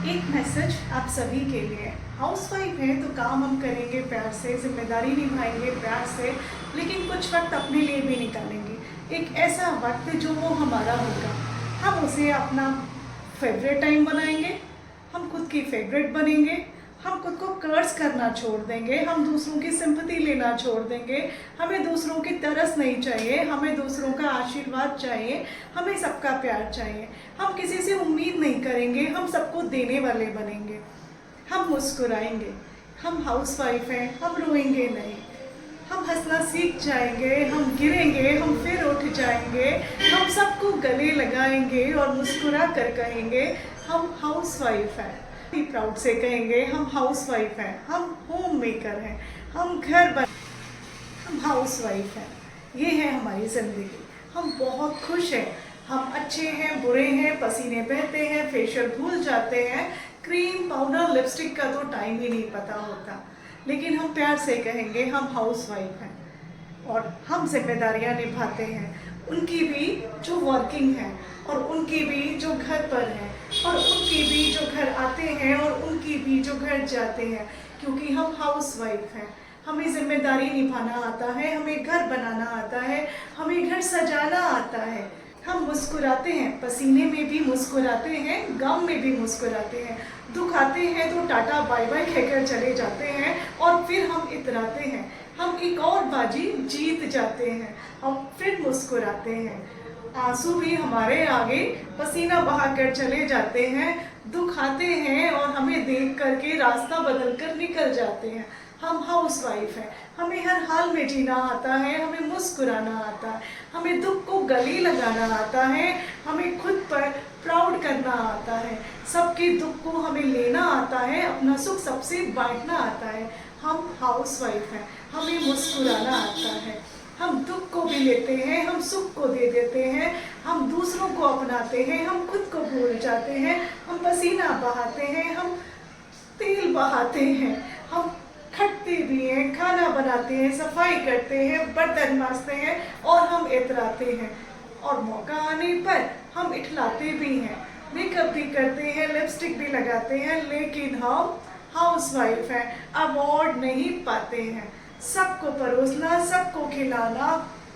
एक मैसेज आप सभी के लिए। हाउसवाइफ है तो काम हम करेंगे प्यार से, जिम्मेदारी निभाएंगे प्यार से, लेकिन कुछ वक्त अपने लिए भी निकालेंगे। एक ऐसा वक्त जो वो हमारा होगा, हम उसे अपना फेवरेट टाइम बनाएंगे, हम खुद की फेवरेट बनेंगे, हम खुद को कर्ज करना छोड़ देंगे, हम दूसरों की सिंपैथी लेना छोड़ देंगे। हमें दूसरों की तरस नहीं चाहिए, हमें दूसरों का आशीर्वाद चाहिए, हमें सबका प्यार चाहिए। हम किसी से उम्मीद नहीं करेंगे, हम सबको देने वाले बनेंगे। हम मुस्कुराएंगे, हम हाउसवाइफ हैं, हम रोएंगे नहीं। हम हंसना सीख जाएंगे, हम गिरेंगे, हम फिर उठ जाएंगे। हम सबको गले लगाएंगे और मुस्कुरा कर कहेंगे हम हाउसवाइफ हैं। प्राउड से कहेंगे हम हाउसवाइफ हैं, हम होम मेकर हैं, हम हम हाउसवाइफ हैं। ये है हमारी ज़िंदगी। हम बहुत खुश हैं, हम अच्छे हैं, बुरे हैं, पसीने बहते हैं, फेशियल भूल जाते हैं, क्रीम पाउडर लिपस्टिक का तो टाइम ही नहीं पता होता, लेकिन हम प्यार से कहेंगे हम हाउसवाइफ हैं। और हम जिम्मेदारियां निभाते हैं, उनकी भी जो वर्किंग है और उनकी भी जो घर पर है और उनकी भी जो घर आते हैं और उनकी भी जो घर जाते हैं, क्योंकि हम हाउसवाइफ हैं। हमें जिम्मेदारी निभाना आता है, हमें घर बनाना आता है, हमें घर सजाना आता है। हम मुस्कुराते हैं, पसीने में भी मुस्कुराते हैं, गम में भी मुस्कुराते हैं। दुख आते हैं तो टाटा बाय बाय कहकर चले जाते हैं और फिर हम इतराते हैं। हम एक और बाजी जीत जाते हैं, हम फिर मुस्कुराते हैं। आंसू भी हमारे आगे पसीना बहाकर चले जाते हैं। दुख आते हैं और हमें देख करके रास्ता बदल कर निकल जाते हैं। हम हाउसवाइफ हैं, हमें हर हाल में जीना आता है, हमें मुस्कुराना आता है, हमें दुख को गले लगाना आता है, हमें खुद पर प्राउड करना आता है, सबके दुख को हमें लेना आता है, अपना सुख सबसे बांटना आता है। हम हाउसवाइफ हैं, हमें मुस्कुराना आता है। हम दुख को भी लेते हैं, हम सुख को दे देते हैं, हम दूसरों को अपनाते हैं, हम खुद को भूल जाते हैं, हम पसीना बहाते हैं, हम तेल बहाते हैं, हम खटते भी हैं, खाना बनाते हैं, सफाई करते हैं, बर्तन मांजते हैं और हम इतराते हैं। और मौका आने पर हम इठलाते भी हैं, मेकअप भी करते हैं, लिपस्टिक भी लगाते हैं, लेकिन हम हाउसवाइफ हैं, अवार्ड नहीं पाते हैं। सबको परोसना, सबको खिलाना,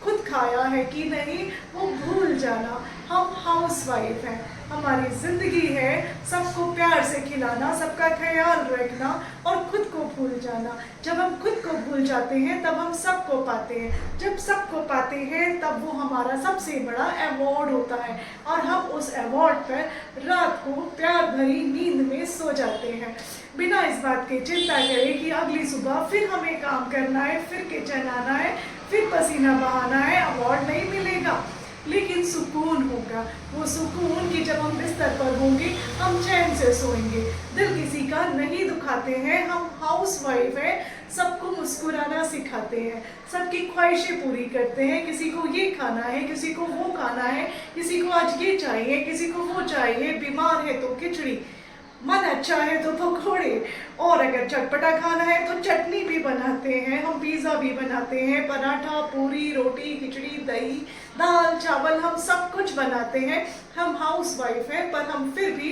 खुद खाया है कि नहीं वो भूल जाना। हम हाउसवाइफ हैं, हमारी ज़िंदगी है सबको प्यार से खिलाना, सबका ख्याल रखना और खुद को भूल जाना। जब हम खुद को भूल जाते हैं तब हम सबको पाते हैं, जब सबको पाते हैं तब वो हमारा सबसे बड़ा अवार्ड होता है और हम उस अवार्ड पर रात को प्यार भरी नींद में सो जाते हैं, बिना इस बात की चिंता करे कि अगली सुबह फिर हमें काम करना है, फिर किचन आना है, फिर पसीना बहाना है। अवार्ड नहीं मिलेगा लेकिन सुकून होगा, वो सुकून कि जब हम बिस्तर पर होंगे हम चैन से सोएंगे, दिल किसी का नहीं दुखाते हैं। हम हाउसवाइफ हैं, सबको मुस्कुराना सिखाते हैं, सबकी ख्वाहिशें पूरी करते हैं। किसी को ये खाना है, किसी को वो खाना है, किसी को आज ये चाहिए, किसी को वो चाहिए, बीमार है तो खिचड़ी, मन अच्छा है तो पकौड़े, और अगर चटपटा खाना है तो चटनी भी बनाते हैं, हम पिज़्ज़ा भी बनाते हैं, पराठा, पूरी, रोटी, खिचड़ी, दही, दाल, चावल, हम सब कुछ बनाते हैं। हम हाउसवाइफ हैं पर हम फिर भी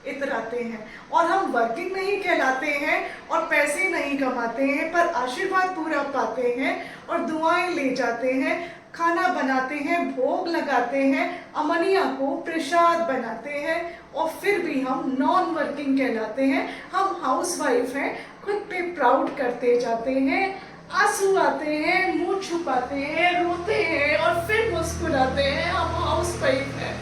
इतराते हैं और हम वर्किंग नहीं कहलाते हैं और पैसे नहीं कमाते हैं, पर आशीर्वाद पूरा पाते हैं और दुआएं ले जाते हैं, खाना बनाते हैं, भोग लगाते हैं, अमनिया को प्रसाद बनाते हैं और फिर भी हम नॉन वर्किंग कहलाते हैं। हम हाउसवाइफ हैं, खुद पे प्राउड करते जाते हैं, आंसू आते हैं, मुंह छुपाते हैं, रोते हैं और फिर मुस्कुराते हैं। हम हाउसवाइफ हैं,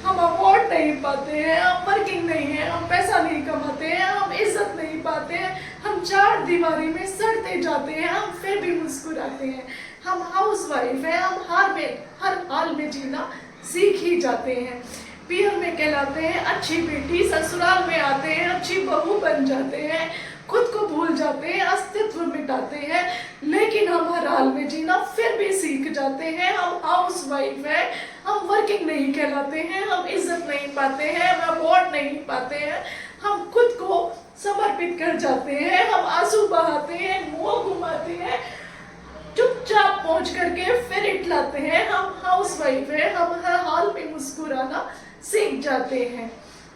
हम अवार्ड नहीं पाते हैं, हम वर्किंग नहीं है, हम पैसा नहीं कमाते हैं, हम इज्जत नहीं पाते हैं, हम चार दीवारी में सड़ते जाते हैं, हम फिर भी मुस्कुराते हैं। हम हाउसवाइफ हैं, हम हर हाल में जीना सीख ही जाते हैं। पियर में कहलाते हैं अच्छी बेटी, ससुराल में आते हैं अच्छी बहू बन जाते हैं, खुद को भूल जाते हैं, अस्तित्व मिटाते हैं, लेकिन हम हर हाल में जीना फिर भी सीख जाते हैं। हम हाउसवाइफ हैं, हम वर्किंग नहीं कहलाते हैं, हम इज्जत नहीं पाते हैं, हम अवार्ड नहीं पाते हैं, हम खुद को समर्पित कर जाते हैं, हम आंसू बहाते हैं, मुंह घुमाते हैं, चुपचाप पहुंच करके फिर इठलाते हैं। हम हाउसवाइफ हैं, हम हर हाल में मुस्कुराना सीख जाते हैं।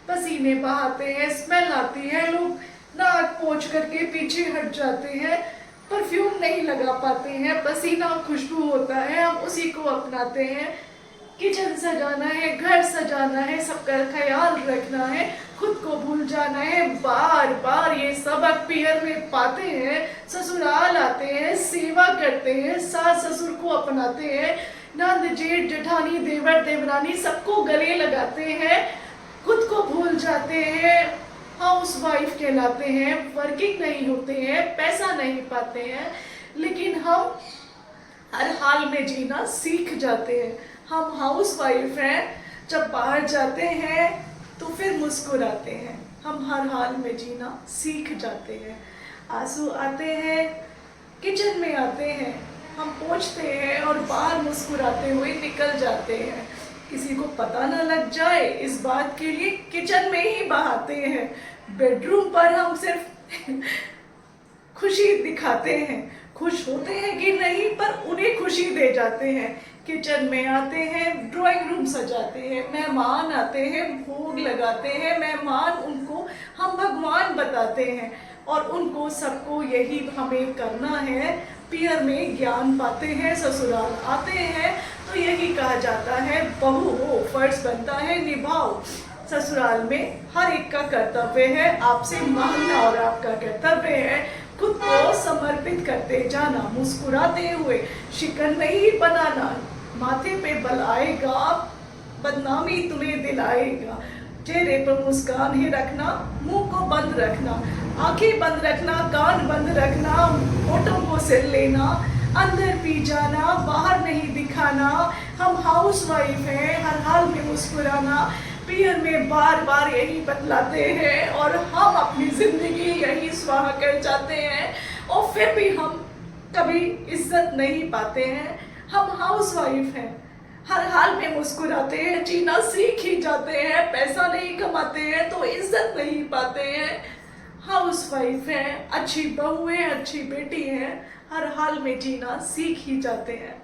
पसीने बहाते हैं, स्मेल आती है, लोग नाक पोंछ करके पीछे हट जाते हैं, परफ्यूम नहीं लगा पाते हैं, पसीना खुशबू होता है, हम उसी को अपनाते हैं। किचन सजाना है, घर सजाना है, सबका ख्याल रखना है, खुद को भूल जाना है, बार बार ये सबक पियर में पाते हैं। ससुराल आते हैं, सेवा करते हैं, सास ससुर को अपनाते हैं, नंद जेठ जेठानी देवर देवरानी सबको गले लगाते हैं, खुद को भूल जाते हैं, हाउस वाइफ कहलाते हैं, वर्किंग नहीं होते हैं, पैसा नहीं पाते हैं, लेकिन हम हर हाल में जीना सीख जाते हैं। हम हाउस वाइफ हैं, जब बाहर जाते हैं तो फिर मुस्कुराते हैं, हम हर हाल में जीना सीख जाते हैं। आंसू आते हैं, किचन में आते हैं, हम पोंछते हैं और बाहर मुस्कुराते हुए निकल जाते हैं। किसी को पता ना लग जाए इस बात के लिए किचन में ही बहाते हैं। बेडरूम पर हम सिर्फ खुशी दिखाते हैं, खुश होते हैं कि नहीं पर उन्हें खुशी दे जाते हैं। किचन में आते हैं, ड्राइंग रूम सजाते हैं, मेहमान आते हैं, भोग लगाते हैं, मेहमान उनको हम भगवान बताते हैं और उनको सबको यही हमें करना है। पियर में ज्ञान पाते हैं, ससुराल आते हैं तो यही कहा जाता है बहू हो, फर्ज बनता है निभाओ। ससुराल में हर एक का कर्तव्य है आपसे मांगना और आपका कर्तव्य है खुद को समर्पित करते जाना, मुस्कुराते हुए, शिकन नहीं बनाना। माथे पे बल आएगा, बदनामी तुम्हें दिलाएगा। चेहरे पर मुस्कान ही रखना, मुंह को बंद रखना, आंखें बंद रखना, कान बंद रखना, होठों को सिर लेना, अंदर पी जाना, बाहर नहीं दिखाना। हम हाउस वाइफ हैं, हर हाल में मुस्कुराना। पियर में बार बार यही बतलाते हैं और हम अपनी जिंदगी यही स्वाहा कर जाते हैं और फिर भी हम कभी इज्जत नहीं पाते हैं। हम हाउस वाइफ हैं, हर हाल में मुस्कुराते हैं, जीना सीख ही जाते हैं, पैसा नहीं कमाते हैं तो इज्जत नहीं पाते हैं। हाउस वाइफ हैं, अच्छी बहू हैं, अच्छी बेटी हैं, हर हाल में जीना सीख ही जाते हैं।